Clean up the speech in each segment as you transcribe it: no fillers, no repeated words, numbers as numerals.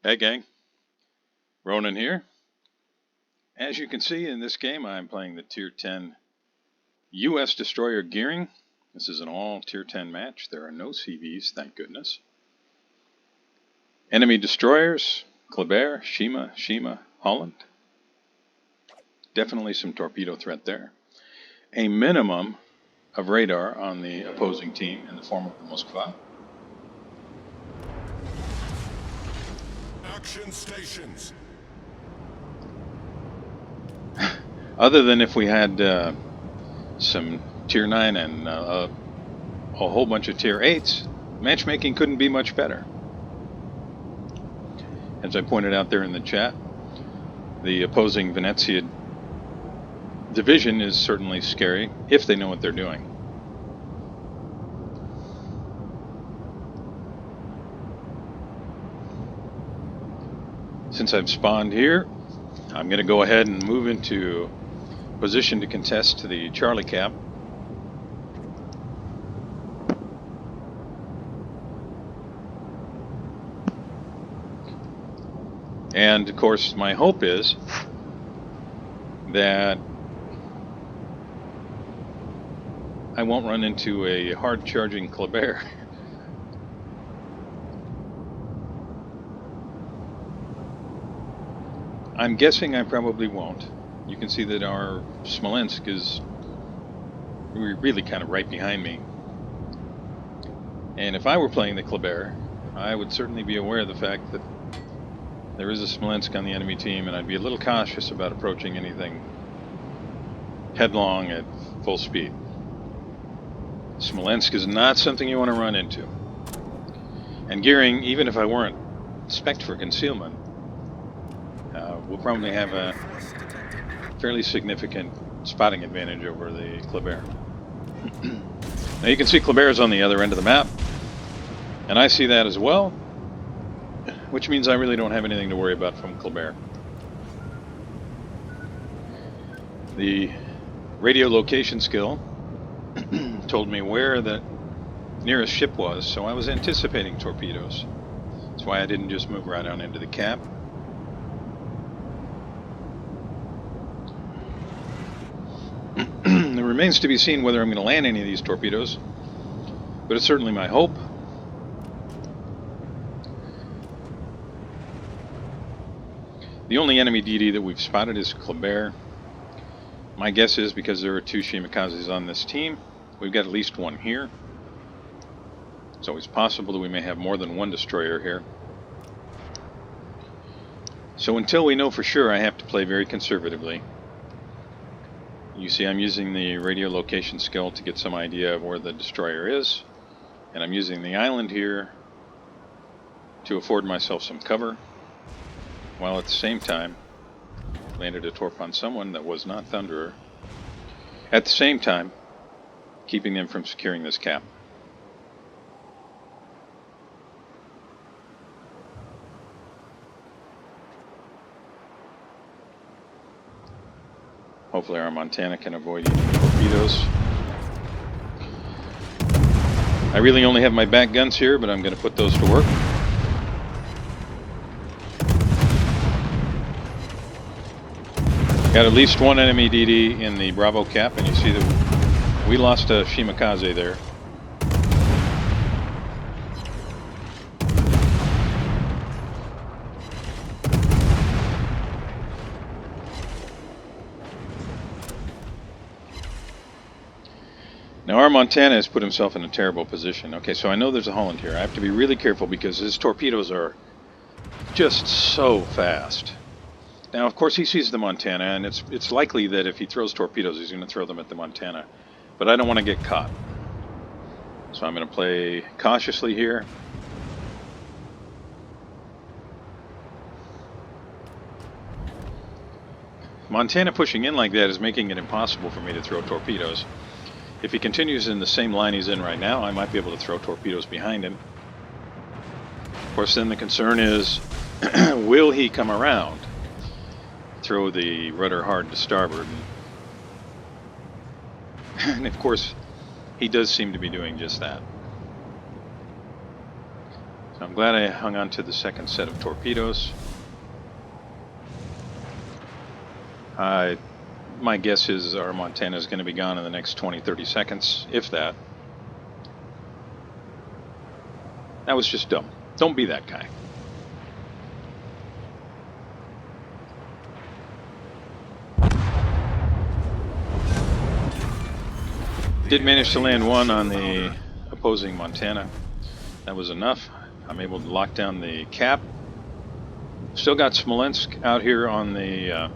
Hey gang, Ronan here. As you can see in this game, I'm playing the Tier 10 US Destroyer Gearing. This is an all Tier 10 match. There are no CVs, thank goodness. Enemy destroyers, Kleber, Shima, Holland. Definitely some torpedo threat there. A minimum of radar on the opposing team in the form of the Moskva. Action stations. Other than if we had some Tier 9 and a whole bunch of Tier 8s, matchmaking couldn't be much better. As I pointed out there in the chat, the opposing Venezia division is certainly scary if they know what they're doing. Since I've spawned here, I'm going to go ahead and move into position to contest to the Charlie Cap. And of course, my hope is that I won't run into a hard charging Kleber. I'm guessing I probably won't. You can see that our Smolensk is really kind of right behind me. And if I were playing the Kleber, I would certainly be aware of the fact that there is a Smolensk on the enemy team, and I'd be a little cautious about approaching anything headlong at full speed. Smolensk is not something you want to run into. And gearing, even if I weren't spec'd for concealment, we'll probably have a fairly significant spotting advantage over the Kleber. Now you can see Kleber is on the other end of the map, and I see that as well, which means I really don't have anything to worry about from Kleber. The radio location skill told me where the nearest ship was, so I was anticipating torpedoes. That's why I didn't just move right on into the cap. It remains to be seen whether I'm going to land any of these torpedoes, but it's certainly my hope. The only enemy DD that we've spotted is Kleber. My guess is because there are 2 Shimikazes on this team, we've got at least one here. It's always possible that we may have more than one destroyer here. So until we know for sure, I have to play very conservatively. You see I'm using the radio location skill to get some idea of where the destroyer is, and I'm using the island here to afford myself some cover, while at the same time landed a torp on someone that was not Thunderer, at the same time keeping them from securing this cap. Hopefully our Montana can avoid any torpedoes. I really only have my back guns here, but I'm going to put those to work. Got at least one enemy DD in the Bravo cap, and you see that we lost a Shimikaze there. Now our Montana has put himself in a terrible position. Okay, so I know there's a Holland here. I have to be really careful because his torpedoes are just so fast. Now, of course, he sees the Montana, and it's likely that if he throws torpedoes, he's going to throw them at the Montana. But I don't want to get caught. So I'm going to play cautiously here. Montana pushing in like that is making it impossible for me to throw torpedoes. If he continues in the same line he's in right now, I might be able to throw torpedoes behind him. Of course, then the concern is, will he come around? Throw the rudder hard to starboard. And of course, he does seem to be doing just that. So I'm I'm glad I hung on to the second set of torpedoes. My guess is our Montana is going to be gone in the next 20-30 seconds, if that. That was just dumb. Don't be that guy. Did manage to land one on the opposing Montana. That was enough. I'm able to lock down the cap. Still got Smolensk out here on the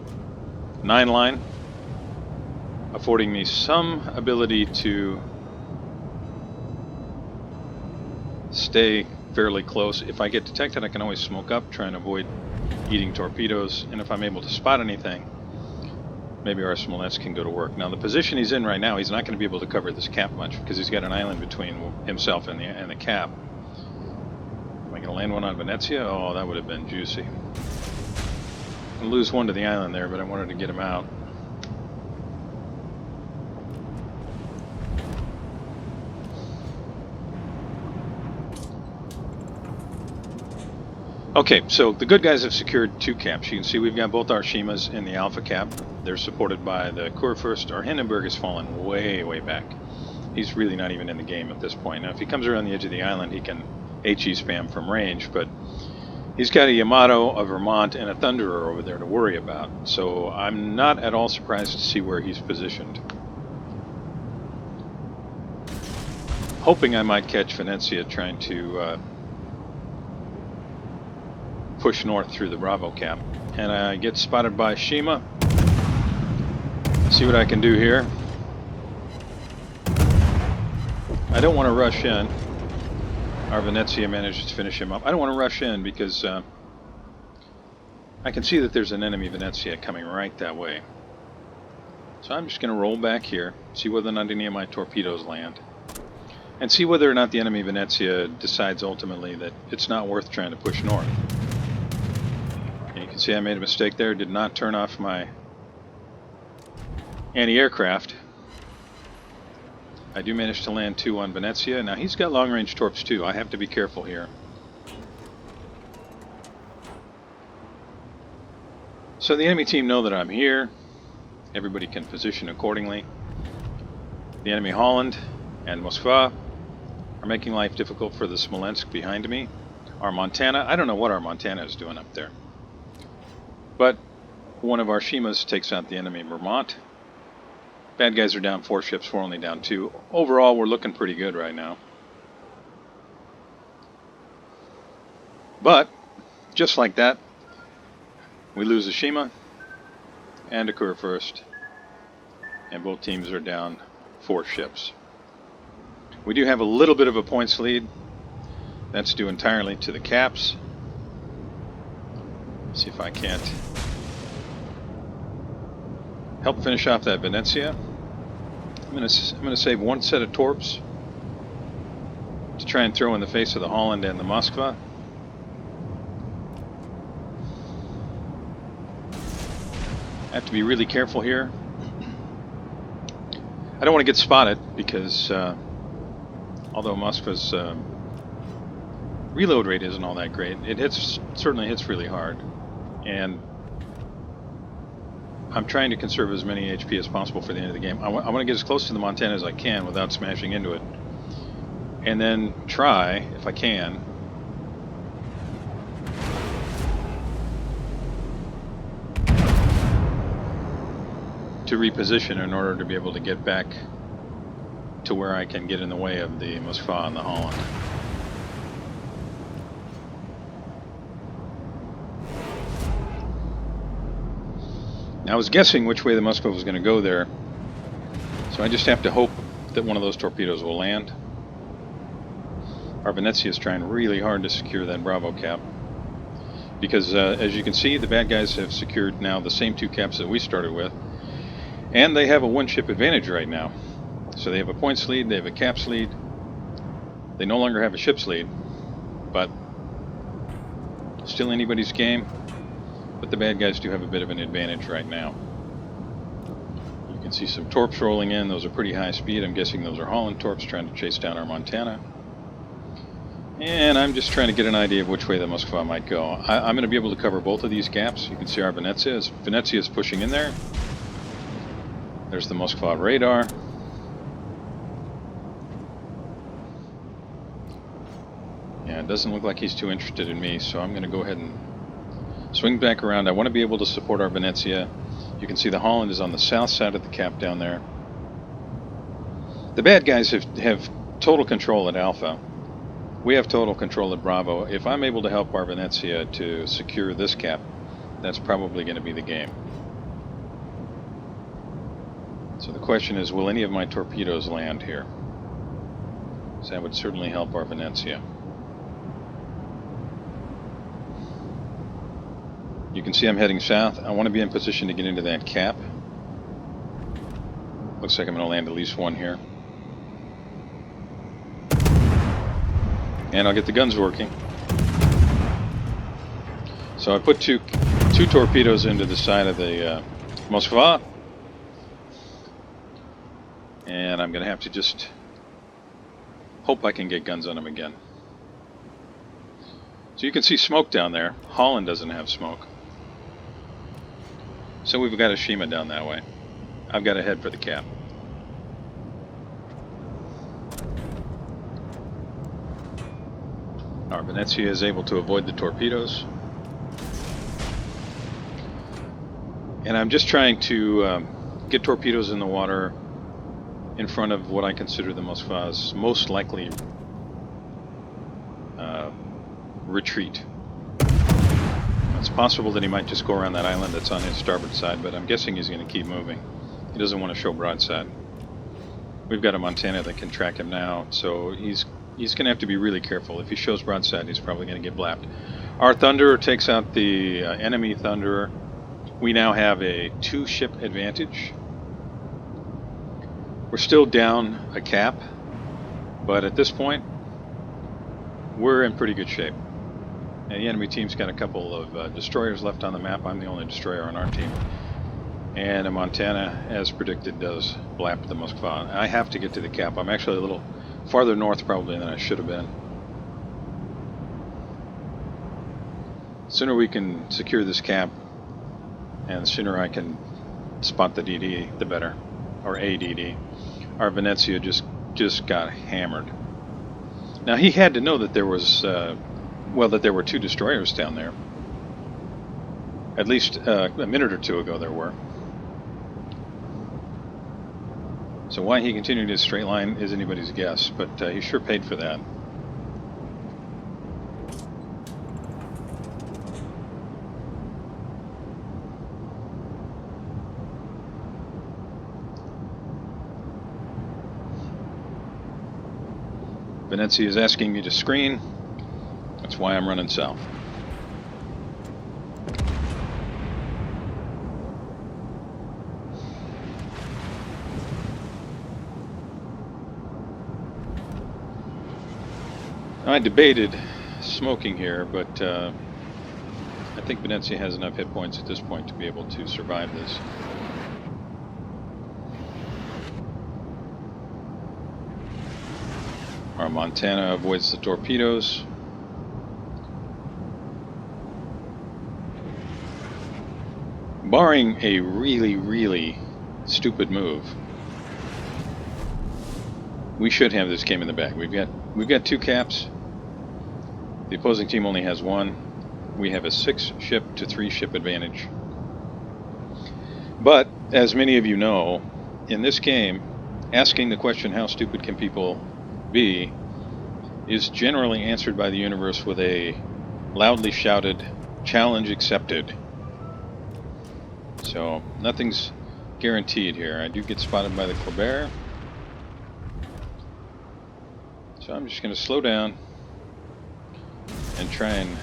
9 line, affording me some ability to stay fairly close. If I get detected, I can always smoke up, try and avoid eating torpedoes, and if I'm able to spot anything, maybe our Smolensk can go to work. Now, the position he's in right now, he's not going to be able to cover this cap much because he's got an island between himself and the cap. Am I going to land one on Venezia? Oh, that would have been juicy. I'll lose one to the island there, but I wanted to get him out. Okay, so the good guys have secured 2 caps. You can see we've got both our Shimas in the Alpha cap. They're supported by the Kurfürst. Our Hindenburg has fallen way, way back. He's really not even in the game at this point. Now, if he comes around the edge of the island, he can HE spam from range, but he's got a Yamato, a Vermont, and a Thunderer over there to worry about. So I'm not at all surprised to see where he's positioned. Hoping I might catch Venezia trying to push north through the Bravo cap. And I get spotted by Shima. See what I can do here. I don't want to rush in. Our Venezia managed to finish him up. I don't want to rush in because I can see that there's an enemy Venezia coming right that way. So I'm just going to roll back here, see whether or not any of my torpedoes land, and see whether or not the enemy Venezia decides ultimately that it's not worth trying to push north. And you can see I made a mistake there, did not turn off my anti-aircraft. I do manage to land 2 on Venezia. Now he's got long-range torps too. I have to be careful here. So the enemy team know that I'm here. Everybody can position accordingly. The enemy Holland and Moskva are making life difficult for the Smolensk behind me. Our Montana, I don't know what our Montana is doing up there. But one of our Shimas takes out the enemy Vermont. Bad guys are down 4 ships, we're only down 2. Overall, we're looking pretty good right now. But, just like that, we lose a Shima and a Kurfürst, and both teams are down 4 ships. We do have a little bit of a points lead. That's due entirely to the caps. Let's see if I can't help finish off that Venezia. I'm gonna save 1 set of torps to try and throw in the face of the Holland and the Moskva. I have to be really careful here. I don't want to get spotted because although Moskva's reload rate isn't all that great, it certainly hits really hard, and I'm trying to conserve as many HP as possible for the end of the game. I want to get as close to the Montana as I can without smashing into it, and then try, if I can, to reposition in order to be able to get back to where I can get in the way of the Moskva and the Holland. Now, I was guessing which way the Moskva was going to go there, so I just have to hope that one of those torpedoes will land. Our Venezia is trying really hard to secure that Bravo cap, because as you can see, the bad guys have secured now the same 2 caps that we started with, and they have a 1-ship advantage right now. So they have a points lead, they have a caps lead, they no longer have a ships lead, but still anybody's game. But the bad guys do have a bit of an advantage right now. You can see some torps rolling in. Those are pretty high speed. I'm guessing those are Holland torps trying to chase down our Montana. And I'm just trying to get an idea of which way the Moskva might go. I'm going to be able to cover both of these gaps. You can see our Venezia is pushing in there. There's the Moskva radar. Yeah, it doesn't look like he's too interested in me, so I'm going to go ahead and swing back around. I want to be able to support our Venezia. You can see the Holland is on the south side of the cap down there. The bad guys have total control at Alpha. We have total control at Bravo. If I'm able to help our Venezia to secure this cap, that's probably going to be the game. So the question is, will any of my torpedoes land here? So that would certainly help our Venezia. You can see I'm heading south. I want to be in position to get into that cap. Looks like I'm going to land at least one here. And I'll get the guns working. So I put two torpedoes into the side of the Moskva. And I'm going to have to just hope I can get guns on them again. So you can see smoke down there. Holland doesn't have smoke. So we've got a Shima down that way. I've got to head for the cap. Our Venezia is able to avoid the torpedoes. And I'm just trying to get torpedoes in the water in front of what I consider the Moskva's most likely retreat. It's possible that he might just go around that island that's on his starboard side, but I'm guessing he's going to keep moving. He doesn't want to show broadside. We've got a Montana that can track him now, so he's going to have to be really careful. If he shows broadside, he's probably going to get blapped. Our Thunderer takes out the enemy Thunderer. We now have a 2-ship advantage. We're still down a cap, but at this point, we're in pretty good shape. And the enemy team's got a couple of destroyers left on the map. I'm the only destroyer on our team. And a Montana, as predicted, does blap the Moskva. I have to get to the cap. I'm actually a little farther north probably than I should have been. The sooner we can secure this cap, and the sooner I can spot the DD, the better. Or ADD. Our Venezia just got hammered. Now he had to know that there was, that there were 2 destroyers down there. At least a minute or 2 ago there were. So why he continued his straight line is anybody's guess, but he sure paid for that. Venezia is asking me to screen. That's why I'm running south. I debated smoking here, but I think Venezia has enough hit points at this point to be able to survive this. Our Montana avoids the torpedoes. Barring a really stupid move, we should have this game in the bag. We've got 2 caps. The opposing team only has 1. We have a 6-ship to 3-ship advantage. But as many of you know, in this game, asking the question, how stupid can people be, is generally answered by the universe with a loudly shouted, challenge accepted. So nothing's guaranteed here. I do get spotted by the Corvair. So I'm just going to slow down and try and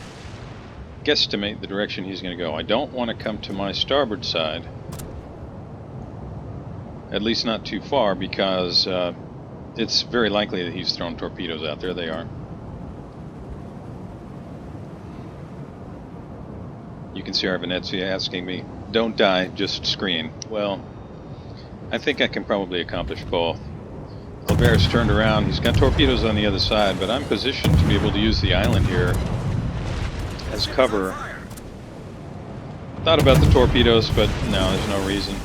guesstimate the direction he's going to go. I don't want to come to my starboard side, at least not too far, because it's very likely that he's thrown torpedoes out. There they are. You can see our Venezia asking me, don't die, just screen. Well, I think I can probably accomplish both. Albert's turned around. He's got torpedoes on the other side, but I'm positioned to be able to use the island here as cover. Thought about the torpedoes, but no, there's no reason.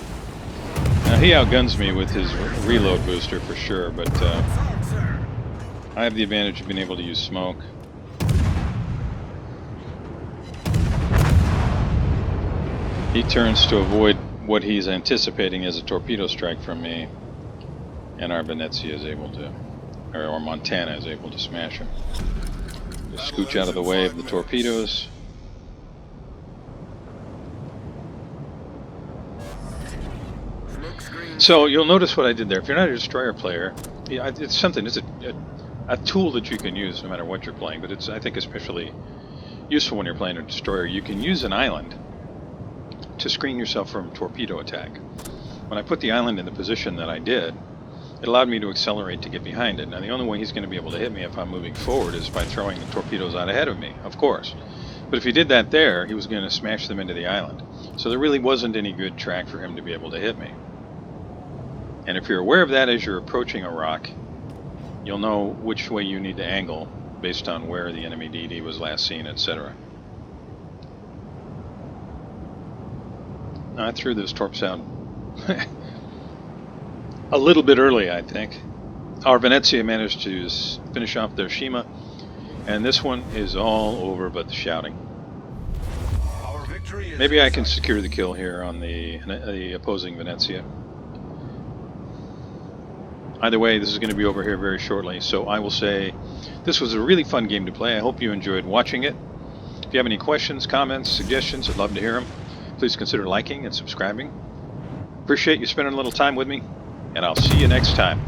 Now, he outguns me with his reload booster for sure, but I have the advantage of being able to use smoke. He turns to avoid what he's anticipating as a torpedo strike from me, and our Venezia is able to, or Montana is able to smash him. Just scooch out of the way of the torpedoes. So you'll notice what I did there. If you're not a destroyer player, yeah, it's something. It's a tool that you can use no matter what you're playing, but it's, I think, especially useful when you're playing a destroyer. You can use an island to screen yourself from torpedo attack. When I put the island in the position that I did, it allowed me to accelerate to get behind it. Now, the only way he's going to be able to hit me if I'm moving forward is by throwing the torpedoes out ahead of me, of course. But if he did that there, he was going to smash them into the island. So there really wasn't any good track for him to be able to hit me. And if you're aware of that as you're approaching a rock, you'll know which way you need to angle based on where the enemy DD was last seen, etc. I threw those torps out a little bit early, I think. Our Venezia managed to finish off their Shima, and this one is all over but the shouting. Maybe I can secure the kill here on the opposing Venezia. Either way, this is going to be over here very shortly, so I will say this was a really fun game to play. I hope you enjoyed watching it. If you have any questions, comments, suggestions, I'd love to hear them. Please consider liking and subscribing. Appreciate you spending a little time with me, and I'll see you next time.